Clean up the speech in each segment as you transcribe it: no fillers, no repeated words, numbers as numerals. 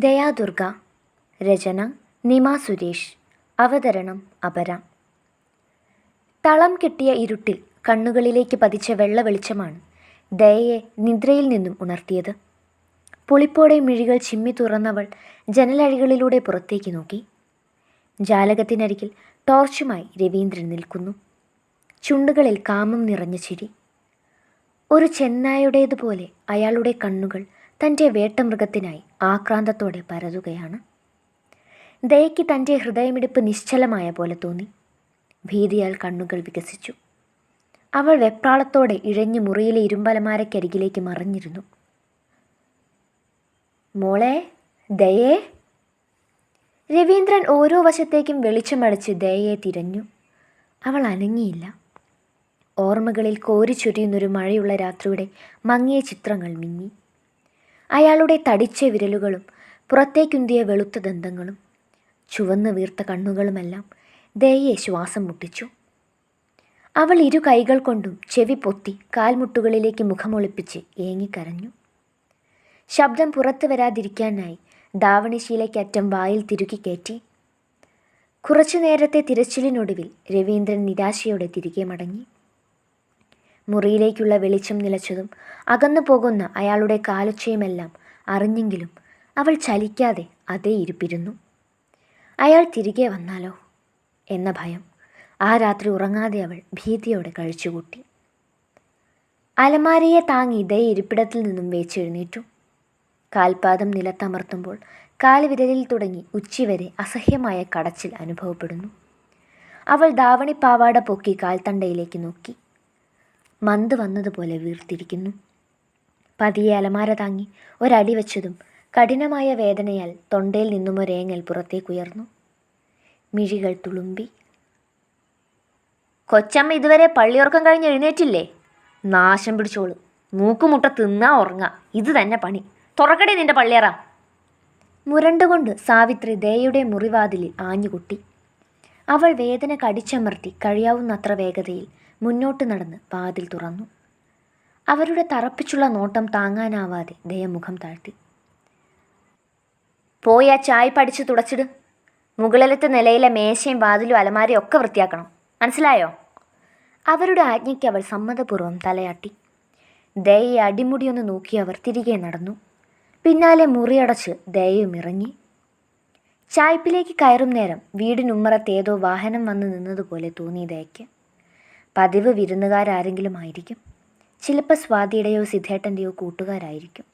ദയാദുർഗ. രചന നിമ സുരേഷ്. അവതരണം അപര. തളം കെട്ടിയ ഇരുട്ടിൽ കണ്ണുകളിലേക്ക് പതിച്ച വെള്ള വെളിച്ചമാണ് ദയയെ നിദ്രയിൽ നിന്നും ഉണർത്തിയത്. പുളിപ്പോടെ മിഴികൾ ചിമ്മി തുറന്നവൾ ജനലഴികളിലൂടെ പുറത്തേക്ക് നോക്കി. ജാലകത്തിനരികിൽ ടോർച്ചുമായി രവീന്ദ്രൻ നിൽക്കുന്നു. ചുണ്ടുകളിൽ കാമം നിറഞ്ഞ ചിരി. ഒരു ചെന്നായുടേതുപോലെ അയാളുടെ കണ്ണുകൾ തൻ്റെ വേട്ടമൃഗത്തിനായി ആക്രാന്തത്തോടെ പരതുകയാണ്. ദയയ്ക്ക് തൻ്റെ ഹൃദയമിടിപ്പ് നിശ്ചലമായ പോലെ തോന്നി. ഭീതിയാൽ കണ്ണുകൾ വികസിച്ചു. അവൾ വെപ്രാളത്തോടെ ഇഴഞ്ഞു മുറിയിലെ ഇരുമ്പലമാരക്കരികിലേക്ക് മറിഞ്ഞിരുന്നു. മോളെ, ദയേ. രവീന്ദ്രൻ ഓരോ വശത്തേക്കും വെളിച്ചമടിച്ച് ദയയെ തിരഞ്ഞു. അവൾ അനങ്ങിയില്ല. ഓർമ്മകളിൽ കോരിച്ചൊരിയുന്നൊരു മഴയുള്ള രാത്രിയുടെ മങ്ങിയ ചിത്രങ്ങൾ മിന്നി. അയാളുടെ തടിച്ച വിരലുകളും പുറത്തേക്കുന്തിയ വെളുത്ത ദന്തങ്ങളും ചുവന്നു വീർത്ത കണ്ണുകളുമെല്ലാം ദയയെ ശ്വാസം മുട്ടിച്ചു. അവൾ ഇരു കൈകൾ കൊണ്ടും ചെവി പൊത്തി കാൽമുട്ടുകളിലേക്ക് മുഖമൊളിപ്പിച്ച് ഏങ്ങിക്കരഞ്ഞു. ശബ്ദം പുറത്തു വരാതിരിക്കാനായി ധാവണിശീലയ്ക്കറ്റം വായിൽ തിരുകി കയറ്റി. കുറച്ചു നേരത്തെ തിരച്ചിലിനൊടുവിൽ രവീന്ദ്രൻ നിരാശയോടെ തിരികെ മടങ്ങി. മുറിയിലേക്കുള്ള വെളിച്ചം നിലച്ചതും അകന്നു പോകുന്ന അയാളുടെ കാലൊച്ചയുമെല്ലാം അറിഞ്ഞെങ്കിലും അവൾ ചലിക്കാതെ അതേ ഇരിപ്പിരുന്നു. അയാൾ തിരികെ വന്നാലോ എന്ന ഭയം ആ രാത്രി ഉറങ്ങാതെ അവൾ ഭീതിയോടെ കഴിച്ചുകൂട്ടി. അലമാരയെ താങ്ങി ദയ ഇരിപ്പിടത്തിൽ നിന്നും വേച്ചെഴുന്നേറ്റു. കാൽപാദം നിലത്തമർത്തുമ്പോൾ കാൽവിരലിൽ തുടങ്ങി ഉച്ചിവരെ അസഹ്യമായ കടച്ചിൽ അനുഭവപ്പെടുന്നു. അവൾ ധാവണിപ്പാവാട പൊക്കി കാൽത്തണ്ടയിലേക്ക് നോക്കി. മന്ത് വന്നതുപോലെ വീർത്തിരിക്കുന്നു. പതിയെ അലമാര താങ്ങി ഒരടി വെച്ചതും കഠിനമായ വേദനയാൽ തൊണ്ടയിൽ നിന്നും ഒരേങ്ങൽ പുറത്തേക്കുയർന്നു. മിഴികൾ തുളുമ്പി. കൊച്ചമ്മ ഇതുവരെ പള്ളിയുറക്കം കഴിഞ്ഞ് എഴുന്നേറ്റില്ലേ? നാശം പിടിച്ചോളൂ. മൂക്കുമുട്ട തിന്നാ ഉറങ്ങാ, ഇത് തന്നെ പണി. തുറക്കടേ നിന്റെ പള്ളിയറ. മുരണ്ടുകൊണ്ട് സാവിത്രി ദയയുടെ മുറിവാതിലിൽ ആഞ്ഞുകുട്ടി. അവൾ വേദന കടിച്ചമർത്തി കഴിയാവുന്നത്ര വേഗതയിൽ മുന്നോട്ട് നടന്ന് വാതിൽ തുറന്നു. അവരുടെ തറപ്പിച്ചുള്ള നോട്ടം താങ്ങാനാവാതെ ദയ മുഖം താഴ്ത്തി. പോയി ആ ചായ പഠിച്ച് തുടച്ചിട്. മുകളിലത്തെ നിലയിലെ മേശയും വാതിലും അലമാരയും ഒക്കെ വൃത്തിയാക്കണം, മനസ്സിലായോ? അവരുടെ ആജ്ഞയ്ക്ക് അവൾ സമ്മതപൂർവ്വം തലയാട്ടി. ദയയെ അടിമുടിയൊന്ന് നോക്കി അവർ തിരികെ നടന്നു. പിന്നാലെ മുറിയടച്ച് ദയയും ഇറങ്ങി. ചായ്പിലേക്ക് കയറും നേരം വീടിനുമ്മറത്തേതോ വാഹനം വന്ന് നിന്നതുപോലെ തോന്നി ദയയ്ക്ക്. പതിവ് വിരുന്നുകാരാരെങ്കിലും ആയിരിക്കും. ചിലപ്പോൾ സ്വാതിയുടെയോ സിദ്ധേട്ടൻ്റെയോ കൂട്ടുകാരായിരിക്കും.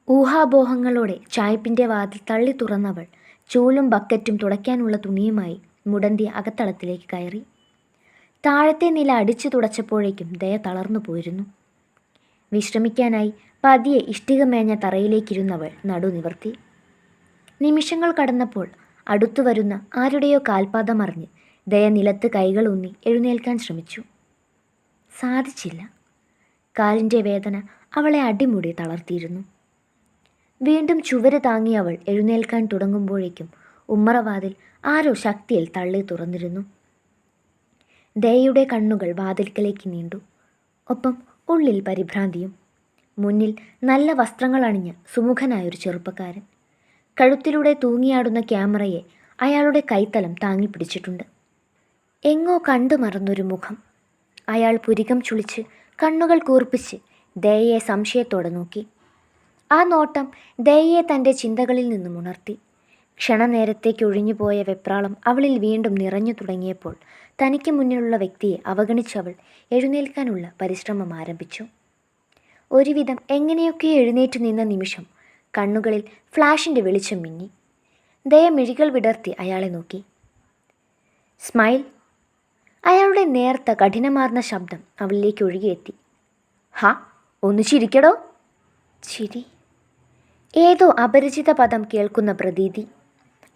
ഊഹാപോഹങ്ങളോടെ ചായ്പിൻ്റെ വാതിൽ തള്ളി തുറന്നവൾ ചൂലും ബക്കറ്റും തുടയ്ക്കാനുള്ള തുണിയുമായി മുടന്തി അകത്തളത്തിലേക്ക് കയറി. താഴത്തെ നില അടിച്ചു തുടച്ചപ്പോഴേക്കും ദയ തളർന്നു പോയിരുന്നു. വിശ്രമിക്കാനായി പതിയെ ഇഷ്ടിക മേഞ്ഞ തറയിലേക്കിരുന്നവൾ നടു നിവർത്തി. നിമിഷങ്ങൾ കടന്നപ്പോൾ അടുത്തു വരുന്ന ആരുടെയോ കാൽപാദം അറിഞ്ഞ് ദയ നിലത്ത് കൈകളൂന്നി എഴുന്നേൽക്കാൻ ശ്രമിച്ചു. സാധിച്ചില്ല. കാലിൻ്റെ വേദന അവളെ അടിമുടി തളർത്തിയിരുന്നു. വീണ്ടും ചുവര് താങ്ങി അവൾ എഴുന്നേൽക്കാൻ തുടങ്ങുമ്പോഴേക്കും ഉമ്മറവാതിൽ ആരോ ശക്തിയിൽ തള്ളി തുറന്നിരുന്നു. ദയയുടെ കണ്ണുകൾ വാതിൽക്കലേക്ക് നീണ്ടു. ഒപ്പം ഉള്ളിൽ പരിഭ്രാന്തിയും. മുന്നിൽ നല്ല വസ്ത്രങ്ങൾ അണിഞ്ഞ സുമുഖനായൊരു ചെറുപ്പക്കാരൻ. കഴുത്തിലൂടെ തൂങ്ങിയാടുന്ന ക്യാമറയെ അയാളുടെ കൈത്തലം താങ്ങിപ്പിടിച്ചിട്ടുണ്ട്. എങ്ങോ കണ്ടു മറന്നൊരു മുഖം. അയാൾ പുരികം ചുളിച്ച് കണ്ണുകൾ കൂർപ്പിച്ച് ദയയെ സംശയത്തോടെ നോക്കി. ആ നോട്ടം ദയയെ തൻ്റെ ചിന്തകളിൽ നിന്നും ഉണർത്തി. ക്ഷണനേരത്തേക്ക് ഒഴിഞ്ഞുപോയ വെപ്രാളം അവളിൽ വീണ്ടും നിറഞ്ഞു തുടങ്ങിയപ്പോൾ തനിക്ക് മുന്നിലുള്ള വ്യക്തിയെ അവഗണിച്ചവൾ എഴുന്നേൽക്കാനുള്ള പരിശ്രമം ആരംഭിച്ചു. ഒരുവിധം എങ്ങനെയൊക്കെ എഴുന്നേറ്റു നിന്ന നിമിഷം കണ്ണുകളിൽ ഫ്ലാഷിൻ്റെ വെളിച്ചം മിന്നി. ദയ മിഴികൾ വിടർത്തി അയാളെ നോക്കി. സ്മൈൽ. അയാളുടെ നേർത്ത കഠിനമാർന്ന ശബ്ദം അവളിലേക്ക് ഒഴുകിയെത്തി. ഹാ, ഒന്ന് ചിരിക്കടോ. ചിരി. ഏതോ അപരിചിത പദം കേൾക്കുന്ന പ്രതീതി.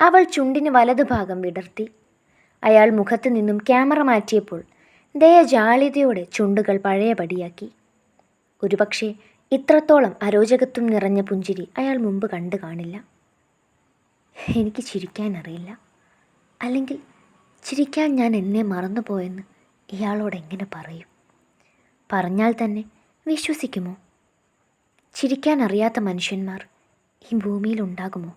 അവൾ ചുണ്ടിന് വലതുഭാഗം വിടർത്തി. അയാൾ മുഖത്ത് നിന്നും ക്യാമറ മാറ്റിയപ്പോൾ ദയ ജാള്യതയോടെ ചുണ്ടുകൾ പഴയപടിയാക്കി. ഒരുപക്ഷെ ഇത്രത്തോളം അരോചകത്വം നിറഞ്ഞ പുഞ്ചിരി അയാൾ മുമ്പ് കണ്ടു കാണില്ല. എനിക്ക് ചിരിക്കാനറിയില്ല, അല്ലെങ്കിൽ ചിരിക്കാൻ ഞാൻ എന്നെ മറന്നുപോയെന്ന് ഇയാളോട് എങ്ങനെ പറയും? പറഞ്ഞാൽ തന്നെ വിശ്വസിക്കുമോ? ചിരിക്കാൻ അറിയാത്ത മനുഷ്യന്മാർ ഈ ഭൂമിയിൽ ഉണ്ടാകുമോ?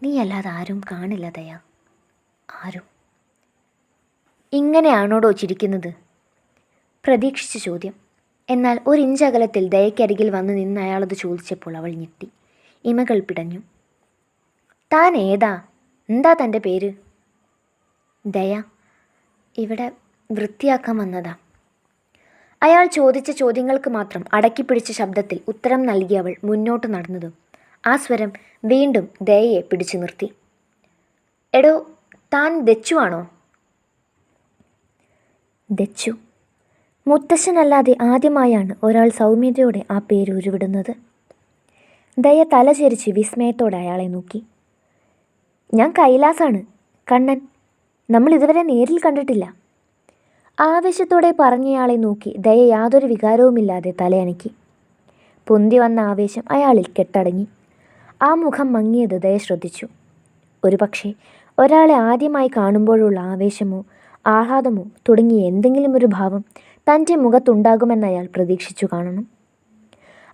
നീ അല്ലാതെ ആരും കാണില്ല ദയ, ആരും. ഇങ്ങനെയാണോടോ ചിരിക്കുന്നത്? പ്രതീക്ഷിച്ച ചോദ്യം. എന്നാൽ ഒരിഞ്ചകലത്തിൽ ദയക്കരികിൽ വന്ന് നിന്ന് അയാളത് ചോദിച്ചപ്പോൾ അവൾ ഞെട്ടി. ഇമകൾ പിടഞ്ഞു. താൻ ഏതാ? എന്താ തൻ്റെ പേര്? ദയ. ഇവിടെ വൃത്തിയാക്കാൻ വന്നതാ. അയാൾ ചോദിച്ച ചോദ്യങ്ങൾക്ക് മാത്രം അടക്കിപ്പിടിച്ച ശബ്ദത്തിൽ ഉത്തരം നൽകിയവൾ മുന്നോട്ട് നടന്നതും ആ സ്വരം വീണ്ടും ദയയെ പിടിച്ചു നിർത്തി. എടോ, താൻ ദച്ചുവാണോ? ദച്ചു. മുത്തശ്ശനല്ലാതെ ആദ്യമായാണ് ഒരാൾ സൗമ്യതയോടെ ആ പേര് ഉരുവിടുന്നത്. ദയ തലചെരിച്ച് വിസ്മയത്തോടെ അയാളെ നോക്കി. ഞാൻ കൈലാസാണ്, കണ്ണൻ. നമ്മൾ ഇതുവരെ നേരിൽ കണ്ടിട്ടില്ല. ആവേശത്തോടെ പറഞ്ഞയാളെ നോക്കി ദയ യാതൊരു വികാരവുമില്ലാതെ തലയണക്കി. പൊന്തി വന്ന ആവേശം അയാളിൽ കെട്ടടങ്ങി. ആ മുഖം മങ്ങിയത് ദയ ശ്രദ്ധിച്ചു. ഒരുപക്ഷെ ഒരാളെ ആദ്യമായി കാണുമ്പോഴുള്ള ആവേശമോ ആഹ്ലാദമോ തുടങ്ങിയ എന്തെങ്കിലും ഒരു ഭാവം തൻ്റെ മുഖത്തുണ്ടാകുമെന്നയാൾ പ്രതീക്ഷിച്ചു കാണണം.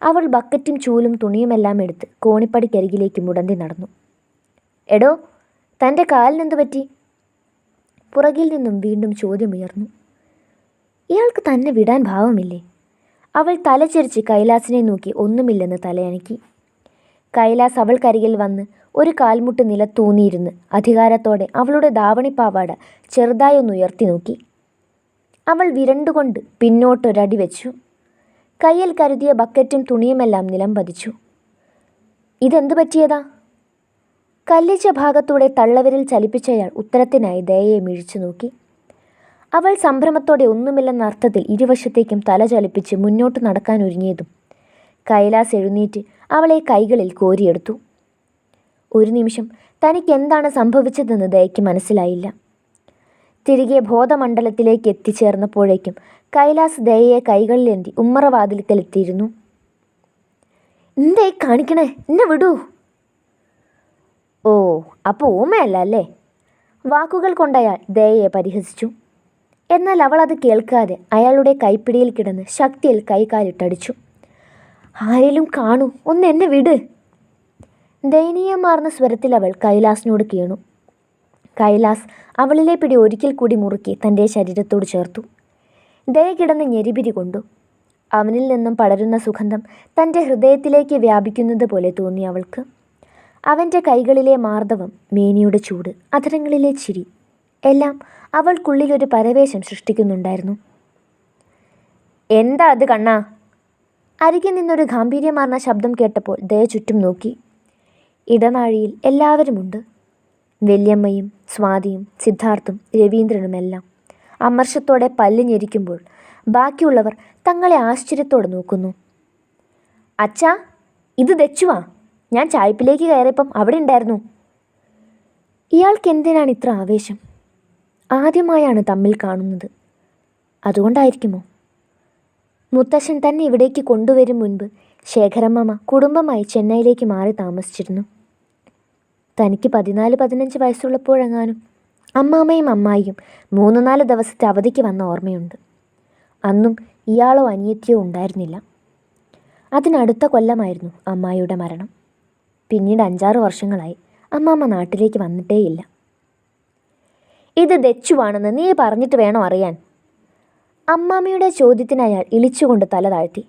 അവൾ ബക്കറ്റും ചൂലും തുണിയുമെല്ലാം എടുത്ത് കോണിപ്പടിക്കരികിലേക്ക് മുടന്തി നടന്നു. എടോ, തൻ്റെ കാലിനെന്തു പറ്റി? പുറകിൽ നിന്നും വീണ്ടും ചോദ്യമുയർന്നു. ഇയാൾക്ക് തന്നെ വിടാൻ ഭാവമില്ലേ? അവൾ തലചെരിച്ച് കൈലാസിനെ നോക്കി ഒന്നുമില്ലെന്ന് തലയണക്കി. കൈലാസ് അവൾക്കരികിൽ വന്ന് ഒരു കാൽമുട്ട് നിലത്തൂന്നിയിരുന്ന് അധികാരത്തോടെ അവളുടെ ധാവണിപ്പാവാട ചെറുതായി ഒന്നുയർത്തി നോക്കി. അവൾ വിരണ്ടുകൊണ്ട് പിന്നോട്ടൊരടി വെച്ചു. കയ്യിൽ കരുതിയ ബക്കറ്റും തുണിയുമെല്ലാം നിലം പതിച്ചു. ഇതെന്തു പറ്റിയതാ? കല്ലിച്ച ഭാഗത്തൂടെ തള്ളവിരൽ ചലിപ്പിച്ചയാൾ ഉത്തരത്തിനായി ദയയെ മിഴിച്ചു നോക്കി. അവൾ സംഭ്രമത്തോടെ ഒന്നുമില്ലെന്ന അർത്ഥത്തിൽ ഇരുവശത്തേക്കും തല ചലിപ്പിച്ച് മുന്നോട്ട് നടക്കാൻ ഒരുങ്ങിയതും കൈലാസ് എഴുന്നേറ്റ് അവളെ കൈകളിൽ കോരിയെടുത്തു. ഒരു നിമിഷം തനിക്ക് എന്താണ് സംഭവിച്ചതെന്ന് ദയയ്ക്ക് മനസ്സിലായില്ല. തിരികെ ബോധമണ്ഡലത്തിലേക്ക് എത്തിച്ചേർന്നപ്പോഴേക്കും കൈലാസ് ദയയെ കൈകളിലേന്തി ഉമ്മറവാതിൽക്കലെത്തിയിരുന്നു. എന്തേ കാണിക്കണേ? എന്നെ വിടൂ. ഓ, അപ്പോൾ ഊമയല്ല അല്ലേ? വാക്കുകൾ കൊണ്ടയാൾ ദയയെ പരിഹസിച്ചു. എന്നാൽ അവൾ അത് കേൾക്കാതെ അയാളുടെ കൈപ്പിടിയിൽ കിടന്ന് ശക്തിയിൽ കൈകാലിട്ടടിച്ചു. ആരെങ്കിലും കാണൂ, ഒന്ന് എന്നെ വിട്. ദയനീയമാർന്ന സ്വരത്തിൽ അവൾ കൈലാസിനോട് കീണു. കൈലാസ് അവളിലെ പിടി ഒരിക്കൽ കൂടി മുറുക്കി തൻ്റെ ശരീരത്തോട് ചേർത്തു. ദയ കിടന്ന് ഞെരിപിരി കൊണ്ടു. അവനിൽ നിന്നും പടരുന്ന സുഗന്ധം തൻ്റെ ഹൃദയത്തിലേക്ക് വ്യാപിക്കുന്നത് പോലെ തോന്നി അവൾക്ക്. അവൻ്റെ കൈകളിലെ മാർദ്ദവം, മേനിയുടെ ചൂട്, അധരങ്ങളിലെ ചിരി എല്ലാം അവൾക്കുള്ളിലൊരു പരവേശം സൃഷ്ടിക്കുന്നുണ്ടായിരുന്നു. എന്താ അത് കണ്ണാ? അരികിൽ നിന്നൊരു ഗാംഭീര്യമാർന്ന ശബ്ദം കേട്ടപ്പോൾ ദയ ചുറ്റും നോക്കി. ഇടനാഴിയിൽ എല്ലാവരുമുണ്ട്. വല്യമ്മയും സ്വാതിയും സിദ്ധാർത്ഥും രവീന്ദ്രനുമെല്ലാം അമർഷത്തോടെ പല്ല് ഞെരിക്കുമ്പോൾ ബാക്കിയുള്ളവർ തങ്ങളെ ആശ്ചര്യത്തോടെ നോക്കുന്നു. അച്ഛാ, ഇത് ദച്ചുവാ. ഞാൻ ചായ്പിലേക്ക് കയറിയപ്പം അവിടെ ഉണ്ടായിരുന്നു. ഇയാൾക്ക് എന്തിനാണ് ഇത്ര ആവേശം? ആദ്യമായാണ് തമ്മിൽ കാണുന്നത്, അതുകൊണ്ടായിരിക്കുമോ? മുത്തശ്ശൻ തന്നെ ഇവിടേക്ക് കൊണ്ടുവരും മുൻപ് ശേഖരമ്മ കുടുംബമായി ചെന്നൈയിലേക്ക് മാറി താമസിച്ചിരുന്നു. തനിക്ക് 14-15 വയസ്സുള്ളപ്പോഴെങ്ങാനും അമ്മാമ്മയും അമ്മായിയും 3-4 ദിവസത്തെ അവധിക്ക് വന്ന ഓർമ്മയുണ്ട്. അന്നും ഇയാളോ അനിയത്തിയോ ഉണ്ടായിരുന്നില്ല. അതിനടുത്ത കൊല്ലമായിരുന്നു അമ്മായിയുടെ മരണം. പിന്നീട് 5-6 വർഷങ്ങളായി അമ്മാമ്മ നാട്ടിലേക്ക് വന്നിട്ടേയില്ല. ഇത് ദച്ചുവാണെന്ന് നീ പറഞ്ഞിട്ട് വേണോ അറിയാൻ? അമ്മാമ്മയുടെ ചോദ്യത്തിന് അയാൾ ഇളിച്ചുകൊണ്ട് തല താഴ്ത്തി.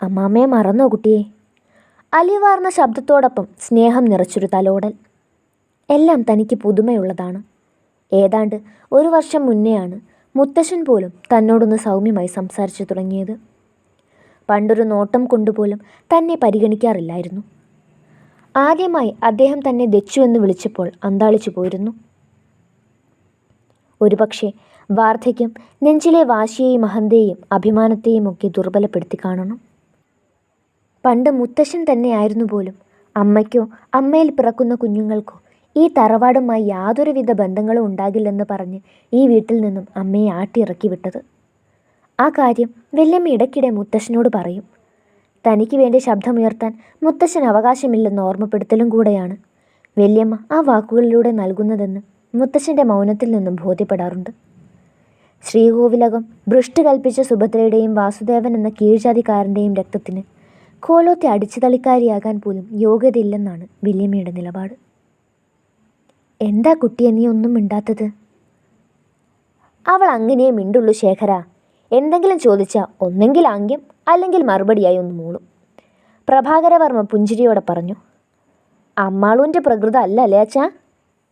അമ്മാമ്മയെ മറന്നോ കുട്ടിയെ? അലിവാർന്ന ശബ്ദത്തോടൊപ്പം സ്നേഹം നിറച്ചൊരു തലോടൽ. എല്ലാം തനിക്ക് പുതുമയുള്ളതാണ്. ഏതാണ്ട് 1 വർഷം മുന്നെയാണ് മുത്തശ്ശൻ പോലും തന്നോടൊന്ന് സൗമ്യമായി സംസാരിച്ചു തുടങ്ങിയത്. പണ്ടൊരു നോട്ടം കൊണ്ടുപോലും തന്നെ പരിഗണിക്കാറില്ലായിരുന്നു. ആദ്യമായി അദ്ദേഹം തന്നെ ദച്ചു എന്ന് വിളിച്ചപ്പോൾ അന്താളിച്ചു പോയിരുന്നു. ഒരുപക്ഷെ വാർദ്ധക്യം നെഞ്ചിലെ വാശിയെയും അഹന്തയെയും അഭിമാനത്തെയും ഒക്കെ ദുർബലപ്പെടുത്തി കാണണം. പണ്ട് മുത്തശ്ശൻ തന്നെയായിരുന്നു പോലും അമ്മയ്ക്കോ അമ്മയിൽ പിറക്കുന്ന കുഞ്ഞുങ്ങൾക്കോ ഈ തറവാടുമായി യാതൊരുവിധ ബന്ധങ്ങളും ഉണ്ടാകില്ലെന്ന് പറഞ്ഞ് ഈ വീട്ടിൽ നിന്നും അമ്മയെ ആട്ടിയിറക്കി വിട്ടത്. ആ കാര്യം വല്യമ്മ ഇടയ്ക്കിടെ മുത്തശ്ശനോട് പറയും. തനിക്ക് വേണ്ടി ശബ്ദമുയർത്താൻ മുത്തശ്ശൻ അവകാശമില്ലെന്ന് ഓർമ്മപ്പെടുത്തലും കൂടെയാണ് വല്യമ്മ ആ വാക്കുകളിലൂടെ നൽകുന്നതെന്ന് മുത്തശ്ശൻ്റെ മൗനത്തിൽ നിന്നും ബോധ്യപ്പെടാറുണ്ട്. ശ്രീകോവിലകം ഭ്രഷ്ട് കൽപ്പിച്ച സുഭദ്രയുടെയും വാസുദേവൻ എന്ന കീഴ്ജാതിക്കാരൻ്റെയും രക്തത്തിന് കോലോത്തെ അടിച്ചുതളിക്കാരിയാകാൻ പോലും യോഗ്യതയില്ലെന്നാണ് വല്യമ്മയുടെ നിലപാട്. എന്താ കുട്ടിയെ നീ ഒന്നും മിണ്ടാത്തത്? അവൾ അങ്ങനെ മിണ്ടുള്ളൂ ശേഖര. എന്തെങ്കിലും ചോദിച്ചാൽ ഒന്നെങ്കിൽ ആംഗ്യം അല്ലെങ്കിൽ മറുപടിയായി ഒന്ന് മൂളും. പ്രഭാകരവർമ്മ പുഞ്ചിരിയോടെ പറഞ്ഞു. അമ്മാളുവിൻ്റെ പ്രകൃതം അല്ല അല്ലേ അച്ഛാ?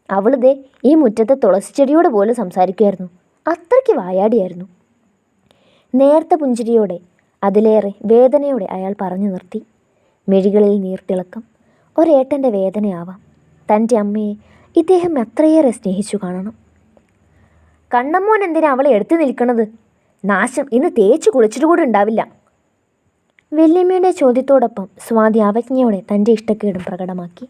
അവളിതേ ഈ മുറ്റത്തെ തുളസിച്ചെടിയോട് പോലും സംസാരിക്കുമായിരുന്നു. അത്രയ്ക്ക് വായാടിയായിരുന്നു. നേർത്ത പുഞ്ചിരിയോടെ അതിലേറെ വേദനയോടെ അയാൾ പറഞ്ഞു നിർത്തി. മിഴികളിൽ നീർത്തിളക്കം. ഒരേട്ടൻ്റെ വേദനയാവാം. തൻ്റെ അമ്മയെ ഇദ്ദേഹം അത്രയേറെ സ്നേഹിച്ചു കാണണം. കണ്ണമ്മോൻ എന്തിനാ അവളെ എടുത്തു നിൽക്കണത്? നാശം, ഇന്ന് തേച്ച് കുളിച്ചിട്ട് കൂടെ ഉണ്ടാവില്ല. വല്യമ്മയുടെ ചോദ്യത്തോടൊപ്പം സ്വാതി അവജ്ഞയോടെ തൻ്റെ ഇഷ്ടക്കേടും പ്രകടമാക്കി.